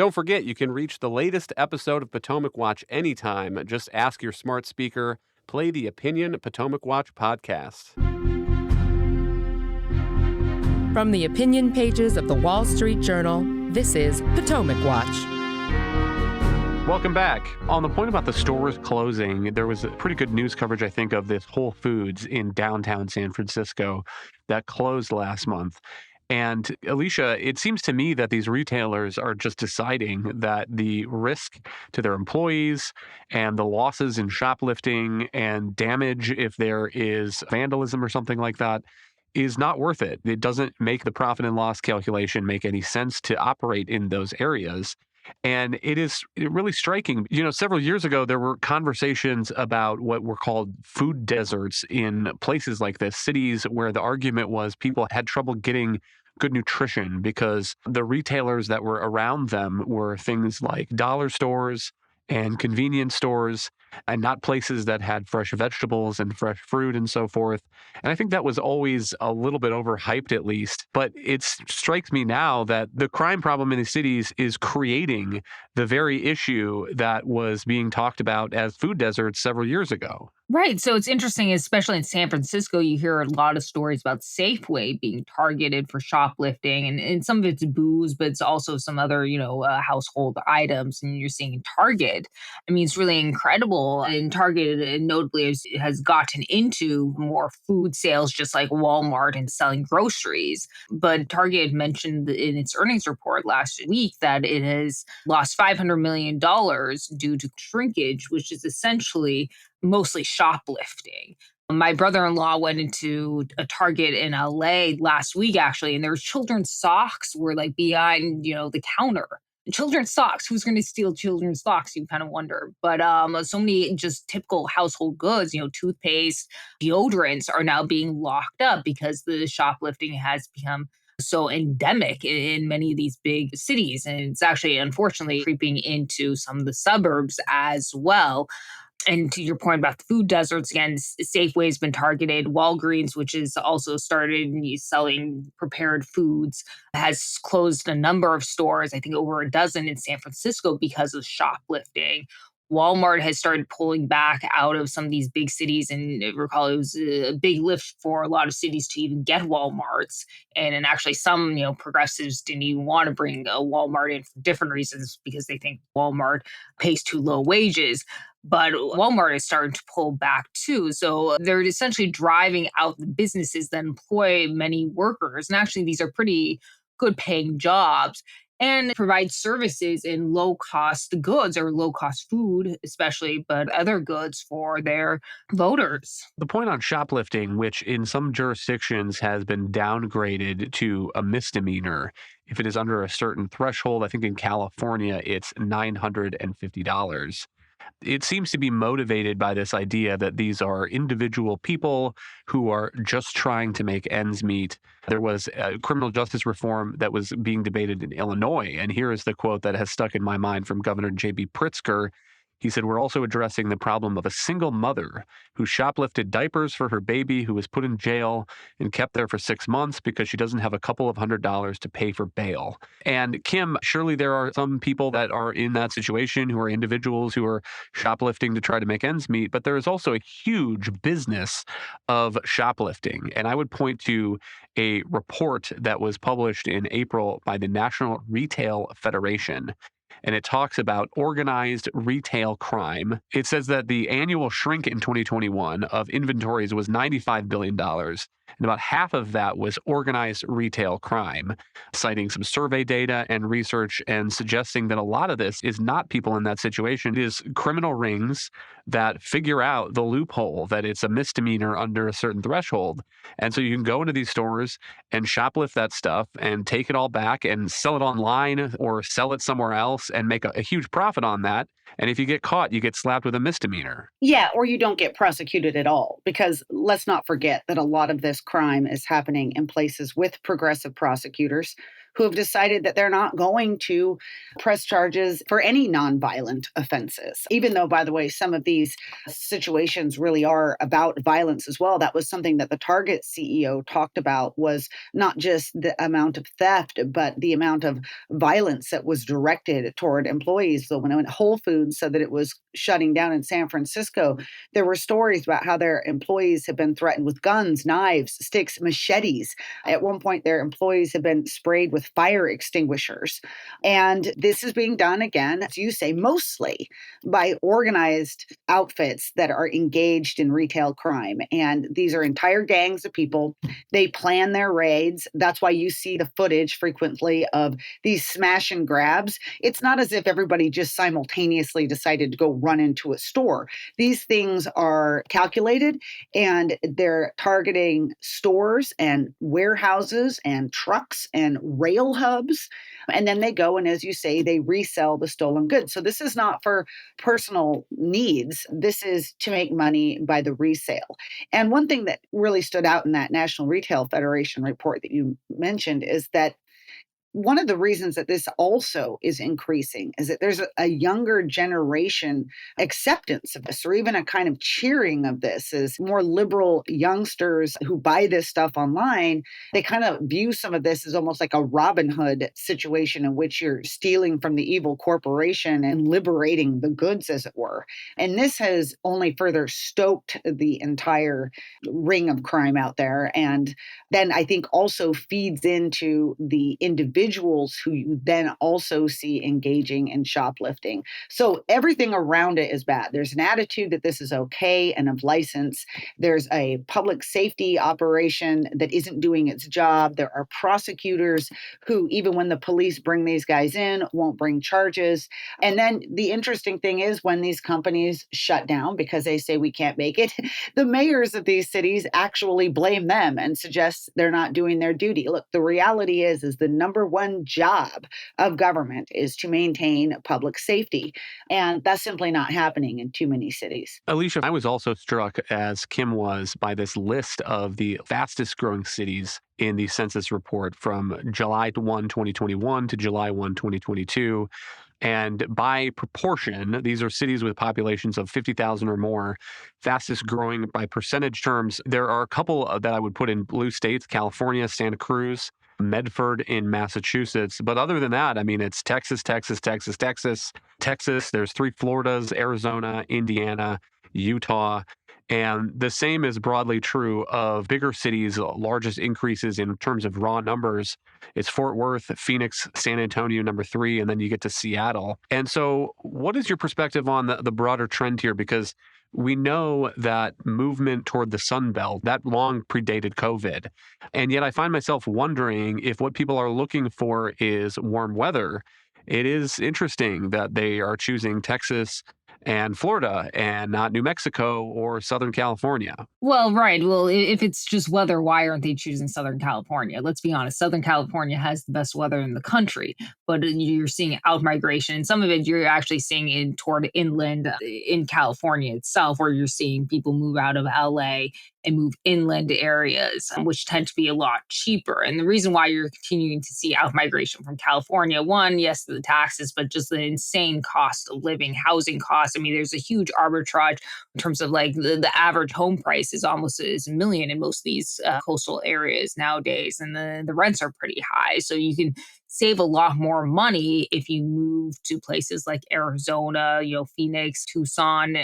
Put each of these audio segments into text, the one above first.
Don't forget, you can reach the latest episode of Potomac Watch anytime. Just ask your smart speaker, play the Opinion Potomac Watch podcast. From the opinion pages of the Wall Street Journal, this is Potomac Watch. Welcome back. On the point about the stores closing, there was pretty good news coverage, I think, of this Whole Foods in downtown San Francisco that closed last month. And Alicia, it seems to me that these retailers are just deciding that the risk to their employees and the losses in shoplifting and damage if there is vandalism or something like that is not worth it. It doesn't make the profit and loss calculation make any sense to operate in those areas. And it is really striking. Several years ago, there were conversations about what were called food deserts in places like this, cities where the argument was people had trouble getting good nutrition because the retailers that were around them were things like dollar stores and convenience stores and not places that had fresh vegetables and fresh fruit and so forth. And I think that was always a little bit overhyped, at least. But it strikes me now that the crime problem in the cities is creating the very issue that was being talked about as food deserts several years ago. Right. So it's interesting, especially in San Francisco, you hear a lot of stories about Safeway being targeted for shoplifting. And some of it's booze, but it's also some other, household items. And you're seeing Target. I mean, it's really incredible. And Target notably has gotten into more food sales, just like Walmart and selling groceries. But Target mentioned in its earnings report last week that it has lost $500 million due to shrinkage, which is essentially mostly shoplifting. My brother-in-law went into a Target in LA last week, actually, and their children's socks were like behind, the counter. Children's socks, who's going to steal children's socks? You kind of wonder. But so many just typical household goods, toothpaste, deodorants are now being locked up because the shoplifting has become so endemic in many of these big cities. And it's actually, unfortunately, creeping into some of the suburbs as well. And to your point about the food deserts, again, Safeway's been targeted. Walgreens, which has also started selling prepared foods, has closed a number of stores, I think over a dozen in San Francisco because of shoplifting. Walmart has started pulling back out of some of these big cities. And recall, it was a big lift for a lot of cities to even get Walmarts. And actually some, progressives didn't even want to bring a Walmart in for different reasons because they think Walmart pays too low wages. But Walmart is starting to pull back too. So they're essentially driving out the businesses that employ many workers. And actually, these are pretty good paying jobs and provide services in low-cost goods or low-cost food, especially, but other goods for their voters. The point on shoplifting, which in some jurisdictions has been downgraded to a misdemeanor, if it is under a certain threshold, I think in California, it's $950. It seems to be motivated by this idea that these are individual people who are just trying to make ends meet. There was criminal justice reform that was being debated in Illinois, and here is the quote that has stuck in my mind from Governor J.B. Pritzker. He said, "We're also addressing the problem of a single mother who shoplifted diapers for her baby who was put in jail and kept there for 6 months because she doesn't have a couple of $100s to pay for bail." And Kim, surely there are some people that are in that situation who are individuals who are shoplifting to try to make ends meet, but there is also a huge business of shoplifting. And I would point to a report that was published in April by the National Retail Federation. And it talks about organized retail crime. It says that the annual shrink in 2021 of inventories was $95 billion. And about half of that was organized retail crime, citing some survey data and research and suggesting that a lot of this is not people in that situation. It is criminal rings that figure out the loophole that it's a misdemeanor under a certain threshold. And so you can go into these stores and shoplift that stuff and take it all back and sell it online or sell it somewhere else and make a huge profit on that. And if you get caught, you get slapped with a misdemeanor. Yeah, or you don't get prosecuted at all, because let's not forget that a lot of this crime is happening in places with progressive prosecutors who have decided that they're not going to press charges for any nonviolent offenses. Even though, by the way, some of these situations really are about violence as well. That was something that the Target CEO talked about, was not just the amount of theft, but the amount of violence that was directed toward employees. So when Whole Foods said that it was shutting down in San Francisco, there were stories about how their employees have been threatened with guns, knives, sticks, machetes. At one point, their employees have been sprayed with fire extinguishers. And this is being done, again, as you say, mostly by organized outfits that are engaged in retail crime. And these are entire gangs of people. They plan their raids. That's why you see the footage frequently of these smash and grabs. It's not as if everybody just simultaneously decided to go run into a store. These things are calculated, and they're targeting stores and warehouses and trucks and rail hubs. And then they go and, as you say, they resell the stolen goods. So this is not for personal needs. This is to make money by the resale. And one thing that really stood out in that National Retail Federation report that you mentioned is that one of the reasons that this also is increasing is that there's a younger generation acceptance of this, or even a kind of cheering of this, is more liberal youngsters who buy this stuff online. They kind of view some of this as almost like a Robin Hood situation in which you're stealing from the evil corporation and liberating the goods, as it were. And this has only further stoked the entire ring of crime out there. And then I think also feeds into the individuals who you then also see engaging in shoplifting. So everything around it is bad. There's an attitude that this is okay and of license. There's a public safety operation that isn't doing its job. There are prosecutors who, even when the police bring these guys in, won't bring charges. And then the interesting thing is, when these companies shut down because they say we can't make it, the mayors of these cities actually blame them and suggest they're not doing their duty. Look, the reality is the number one job of government is to maintain public safety. And that's simply not happening in too many cities. Alicia, I was also struck, as Kim was, by this list of the fastest growing cities in the census report from July 1, 2021 to July 1, 2022. And by proportion, these are cities with populations of 50,000 or more. Fastest growing by percentage terms, there are a couple that I would put in blue states: California, Santa Cruz, Medford in Massachusetts. But other than that, I mean, it's Texas, Texas, Texas, Texas, Texas. There's 3 Floridas: Arizona, Indiana, Utah. And the same is broadly true of bigger cities. Largest increases in terms of raw numbers, it's Fort Worth, Phoenix, San Antonio, number 3, and then you get to Seattle. And so what is your perspective on the broader trend here? Because we know that movement toward the Sun Belt, that long predated COVID. And yet I find myself wondering if what people are looking for is warm weather. It is interesting that they are choosing Texas and Florida and not New Mexico or Southern California. Well, right. Well, if it's just weather, why aren't they choosing Southern California? Let's be honest. Southern California has the best weather in the country, but you're seeing out migration. Some of it you're actually seeing in toward inland in California itself, where you're seeing people move out of LA and move inland areas, which tend to be a lot cheaper. And the reason why you're continuing to see out migration from California, one, yes, the taxes, but just the insane cost of living, housing costs. I mean, there's a huge arbitrage in terms of like the average home price is almost is a million in most of these coastal areas nowadays. And the rents are pretty high. So you can save a lot more money if you move to places like Arizona, Phoenix, Tucson,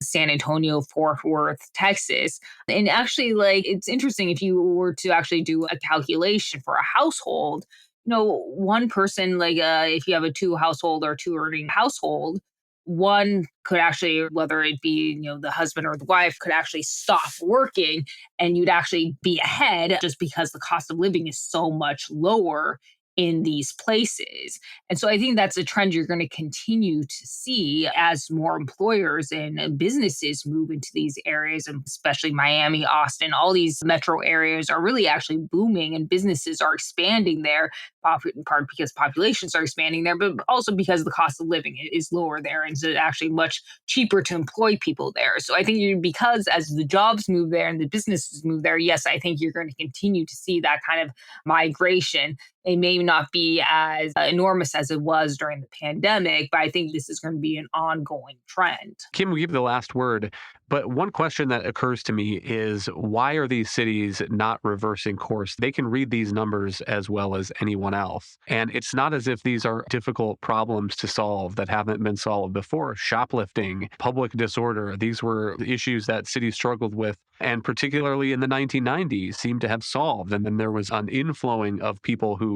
San Antonio, Fort Worth, Texas. And actually, like, it's interesting if you were to actually do a calculation for a household, one person, like if you have a 2 household or 2 earning household, one could actually, whether it be, the husband or the wife, could actually stop working and you'd actually be ahead just because the cost of living is so much lower in these places. And so I think that's a trend you're going to continue to see as more employers and businesses move into these areas, and especially Miami, Austin, all these metro areas are really actually booming and businesses are expanding there part because populations are expanding there, but also because the cost of living is lower there, and it's actually much cheaper to employ people there. So I think because as the jobs move there and the businesses move there, yes, I think you're going to continue to see that kind of migration. It may not be as enormous as it was during the pandemic, but I think this is going to be an ongoing trend. Kim, we give the last word, but one question that occurs to me is why are these cities not reversing course? They can read these numbers as well as anyone else. And it's not as if these are difficult problems to solve that haven't been solved before. Shoplifting, public disorder, these were issues that cities struggled with, and particularly in the 1990s seemed to have solved. And then there was an inflowing of people who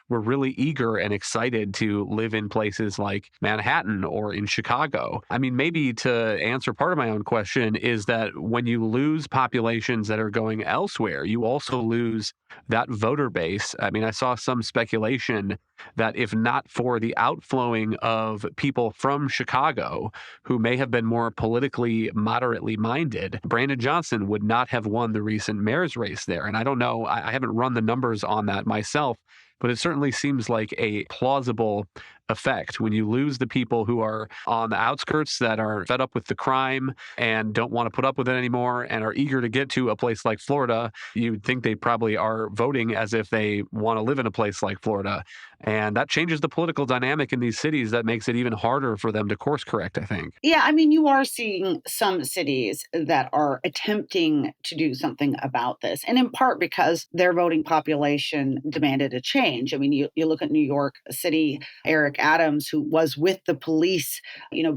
were really eager and excited to live in places like Manhattan or in Chicago. I mean, maybe to answer part of my own question is that when you lose populations that are going elsewhere, you also lose that voter base. I mean, I saw some speculation that if not for the outflowing of people from Chicago who may have been more politically moderately minded, Brandon Johnson would not have won the recent mayor's race there. And I don't know, I haven't run the numbers on that myself, but it certainly seems like a plausible effect when you lose the people who are on the outskirts that are fed up with the crime and don't want to put up with it anymore and are eager to get to a place like Florida. You'd think they probably are voting as if they want to live in a place like Florida. And that changes the political dynamic in these cities. That makes it even harder for them to course correct, I think. Yeah, I mean, you are seeing some cities that are attempting to do something about this, and in part because their voting population demanded a change. I mean, you look at New York City, Eric Adams, who was with the police,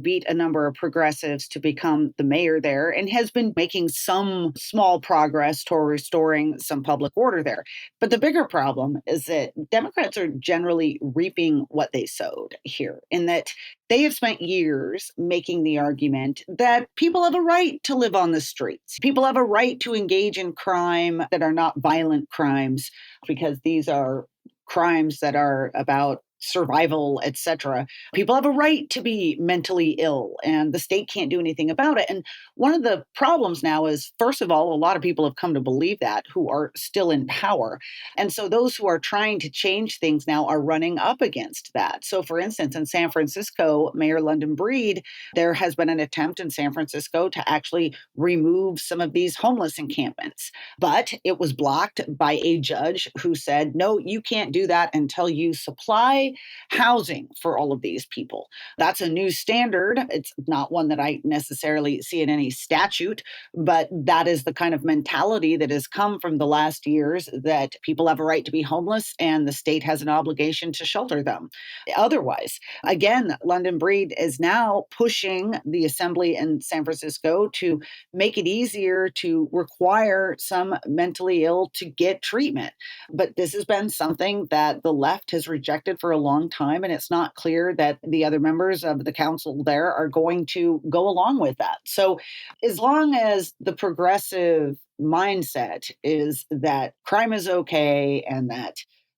beat a number of progressives to become the mayor there and has been making some small progress toward restoring some public order there. But the bigger problem is that Democrats are generally reaping what they sowed here, in that they have spent years making the argument that people have a right to live on the streets. People have a right to engage in crime that are not violent crimes, because these are crimes that are about survival, etc. People have a right to be mentally ill, and the state can't do anything about it. And one of the problems now is, first of all, a lot of people have come to believe that who are still in power. And so those who are trying to change things now are running up against that. So, for instance, in San Francisco, Mayor London Breed, there has been an attempt in San Francisco to actually remove some of these homeless encampments. But it was blocked by a judge who said, no, you can't do that until you supply housing for all of these people. That's a new standard. It's not one that I necessarily see in any statute, but that is the kind of mentality that has come from the last years, that people have a right to be homeless and the state has an obligation to shelter them. Otherwise, again, London Breed is now pushing the assembly in San Francisco to make it easier to require some mentally ill to get treatment. But this has been something that the left has rejected for a long time, and it's not clear that the other members of the council there are going to go along with that. So as long as the progressive mindset is that crime is okay and that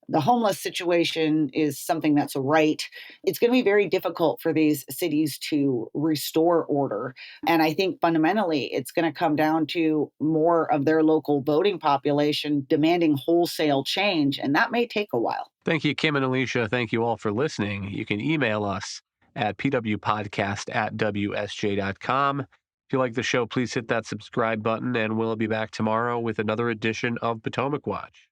the homeless situation is something that's a right, it's going to be very difficult for these cities to restore order. And I think fundamentally it's going to come down to more of their local voting population demanding wholesale change, and that may take a while. Thank you, Kim and Alicia. Thank you all for listening. You can email us at pwpodcast@wsj.com. If you like the show, please hit that subscribe button, and we'll be back tomorrow with another edition of Potomac Watch.